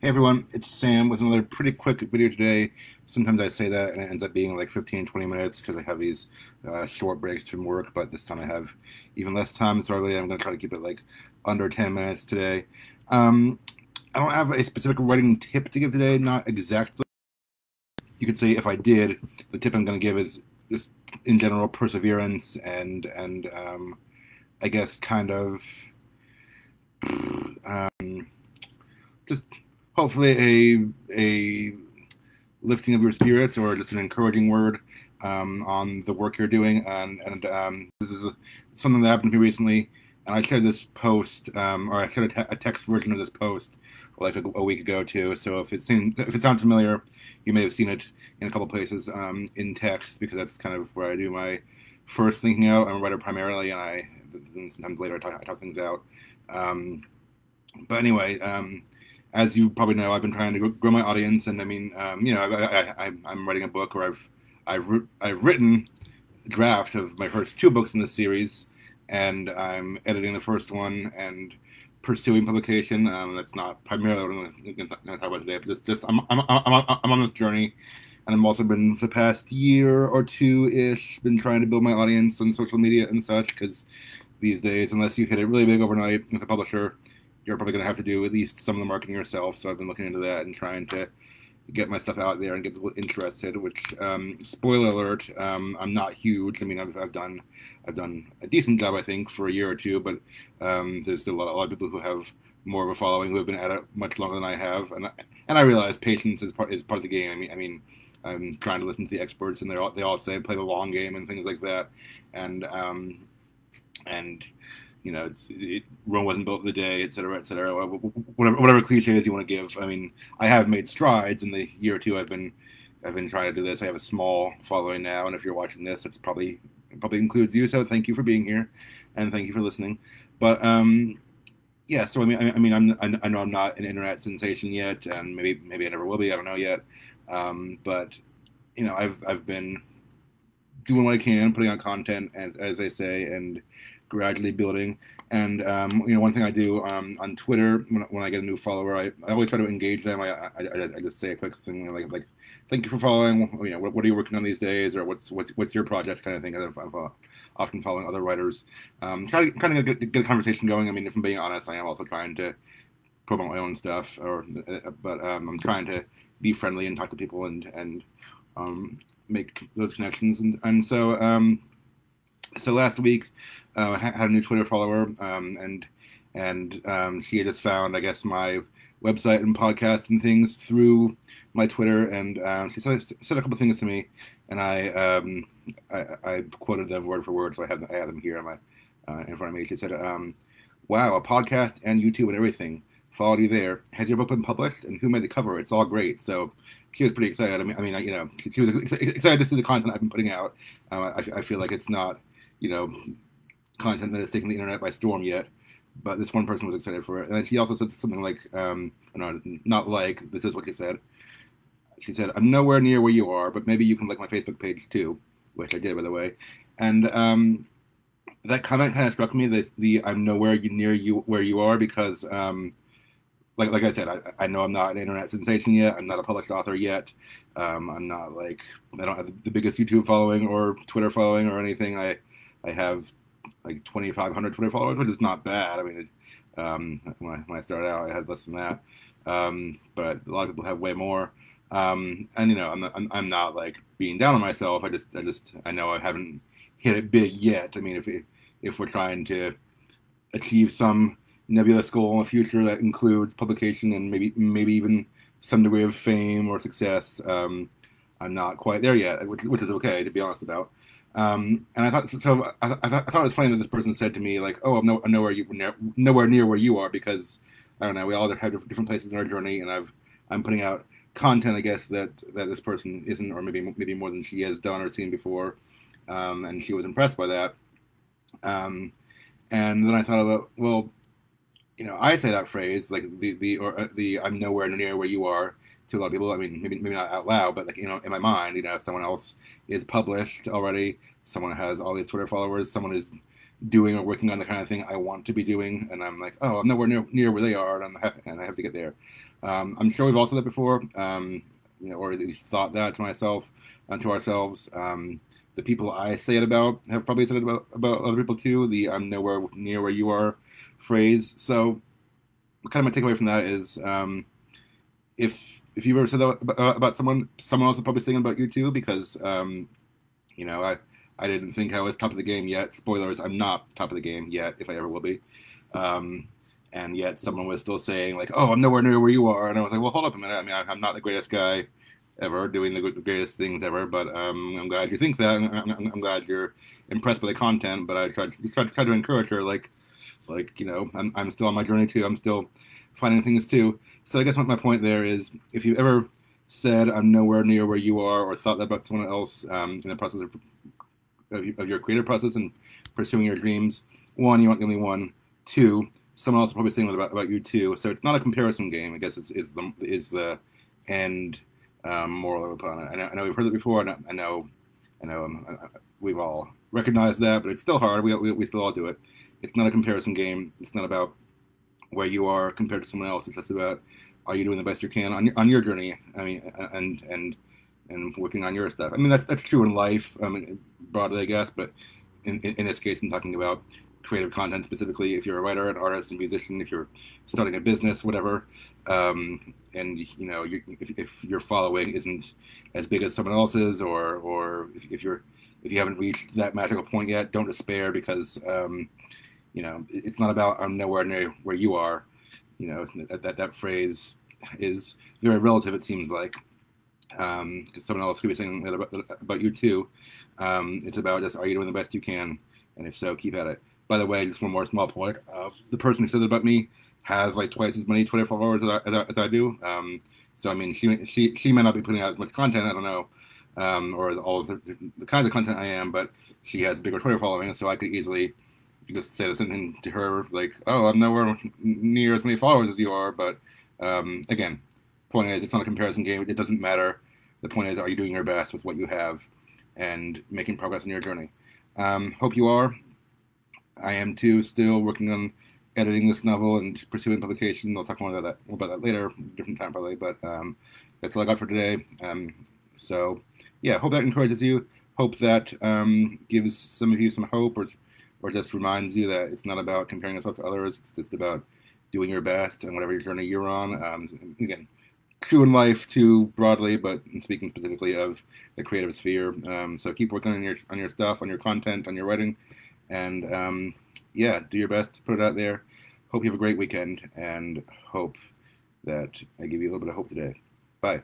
Hey everyone, it's Sam with another pretty quick video today. Sometimes I say that and it ends up being like 15, 20 minutes because I have these short breaks from work, but this time I have even less time, so really I'm going to try to keep it like under 10 minutes today. Um, I don't have a specific writing tip to give today, not exactly. You could say if I did, the tip I'm going to give is just in general perseverance and I guess kind of um, just hopefully a lifting of your spirits or just an encouraging word on the work you're doing. And this is something that happened to me recently. And I shared this post, or I shared a text version of this post like a week ago too. So if it sounds familiar, you may have seen it in a couple places in text because that's kind of where I do my first thinking out. I'm a writer primarily, and then sometimes later I talk things out. Um, but anyway, as you probably know, I've been trying to grow my audience, and I mean, I'm writing a book, or I've written drafts of my first two books in this series, and I'm editing the first one and pursuing publication. That's not primarily what I'm going to talk about today, but just I'm on this journey, and I've also been for the past year or two ish been trying to build my audience on social media and such because these days, unless you hit it really big overnight with a publisher, you're probably going to have to do at least some of the marketing yourself. So I've been looking into that and trying to get my stuff out there and get people interested. Which, spoiler alert, I'm not huge. I mean, I've done a decent job, I think, for a year or two. But there's still a lot of people who have more of a following who have been at it much longer than I have, and I realize patience is part of the game. I'm trying to listen to the experts, and they all say play the long game and things like that, and you know, Rome wasn't built in a day, et cetera, et cetera. Whatever cliches you want to give. I mean, I have made strides in the year or two I've been trying to do this. I have a small following now, and if you're watching this, it probably includes you. So thank you for being here, and thank you for listening. But yeah, so I know I'm not an internet sensation yet, and maybe I never will be. I don't know yet. But you know, I've been doing what I can, putting out content, as they say, and gradually building. And you know, one thing I do on Twitter when I get a new follower, I always try to engage them. I just say a quick thing like thank you for following. You know, what are you working on these days, or what's your project kind of thing. I'm often following other writers, trying to get a conversation going. I mean, if I'm being honest, I am also trying to promote my own stuff, but I'm trying to be friendly and talk to people and make those connections. So last week, I had a new Twitter follower, and she had just found, I guess, my website and podcast and things through my Twitter, and said a couple things to me, and I quoted them word for word, so I have them here on my in front of me. She said, "Wow, a podcast and YouTube and everything. Followed you there. Has your book been published? And who made the cover? It's all great." So she was pretty excited. You know, she was excited to see the content I've been putting out. I feel like it's not, you know, content that has taken the internet by storm yet, but this one person was excited for it. And then she also said something like, no, not like, this is what she said. She said, "I'm nowhere near where you are, but maybe you can like my Facebook page too," which I did, by the way. And that comment kind of struck me, the I'm nowhere near you where you are, because like I said, I know I'm not an internet sensation yet. I'm not a published author yet. I'm not like, I don't have the biggest YouTube following or Twitter following or anything. I have like 2,500 Twitter followers, which is not bad. I mean, when I started out, I had less than that. But a lot of people have way more. And you know, I'm not like being down on myself. I know I haven't hit it big yet. I mean, if we're trying to achieve some nebulous goal in the future that includes publication and maybe even some degree of fame or success, I'm not quite there yet, which is okay to be honest about. And I thought so. I thought it was funny that this person said to me like, "Oh, I'm nowhere near where you are," because I don't know. We all have different places in our journey, and I'm putting out content, I guess, that this person isn't, or maybe more than she has done or seen before, and she was impressed by that. And then I thought about, well, you know, I say that phrase like the I'm nowhere near where you are to a lot of people. I mean, maybe not out loud, but like, you know, in my mind, you know, if someone else is published already, someone has all these Twitter followers, someone is doing or working on the kind of thing I want to be doing, and I'm like, oh, I'm nowhere near where they are, and I have to get there. I'm sure we've all said that before, or at least thought that to myself, to ourselves. The people I say it about have probably said it about other people too. The "I'm nowhere near where you are" phrase. So, kind of my takeaway from that is, if you've ever said that about someone else is probably saying it about you too, because I didn't think I was top of the game yet. Spoilers, I'm not top of the game yet, if I ever will be. Um, and yet someone was still saying like, "Oh, I'm nowhere near where you are," and I was like, "Well, hold up a minute. I mean, I'm not the greatest guy ever, doing the greatest things ever, but I'm glad you think that. I'm glad you're impressed by the content." But I tried to encourage her, I'm still on my journey too. I'm still finding things too. So I guess my point there is, if you ever said I'm nowhere near where you are, or thought that about someone else in the process of your creative process and pursuing your dreams, one, you aren't the only one. Two, someone else is probably saying that about you too. So it's not a comparison game. I guess is the end moral of the planet. I know we've heard it before, and we've all recognized that, but it's still hard. We still all do it. It's not a comparison game. It's not about where you are compared to someone else. It's just about, are you doing the best you can on your journey? I mean, and working on your stuff. I mean, that's true in life, broadly, I guess, but in this case, I'm talking about creative content specifically. If you're a writer, an artist, a musician, if you're starting a business, whatever, and if your following isn't as big as someone else's, or if you haven't reached that magical point yet, don't despair, because it's not about I'm nowhere near where you are. That phrase is very relative, it seems like, because someone else could be saying that about you too. It's about just, are you doing the best you can, and if so, keep at it. By the way, just one more small point: the person who said it about me has like twice as many Twitter followers as I do. So I mean, she might not be putting out as much content. I don't know, or all of the kinds of content I am, but she has a bigger Twitter following, so I could easily just say something to her like, "Oh, I'm nowhere near as many followers as you are." But again, point is, it's not a comparison game. It doesn't matter. The point is, are you doing your best with what you have and making progress on your journey? Hope you are. I am too. Still working on editing this novel and pursuing publication. We'll talk more about that later, different time probably. But that's all I got for today. So yeah, hope that encourages you. Hope that gives some of you some hope, or just reminds you that it's not about comparing yourself to others. It's just about doing your best and whatever journey you're on. Again, true in life too broadly, but speaking specifically of the creative sphere. So keep working on your stuff, on your content, on your writing, and yeah, do your best to put it out there. Hope you have a great weekend, and hope that I give you a little bit of hope today. Bye.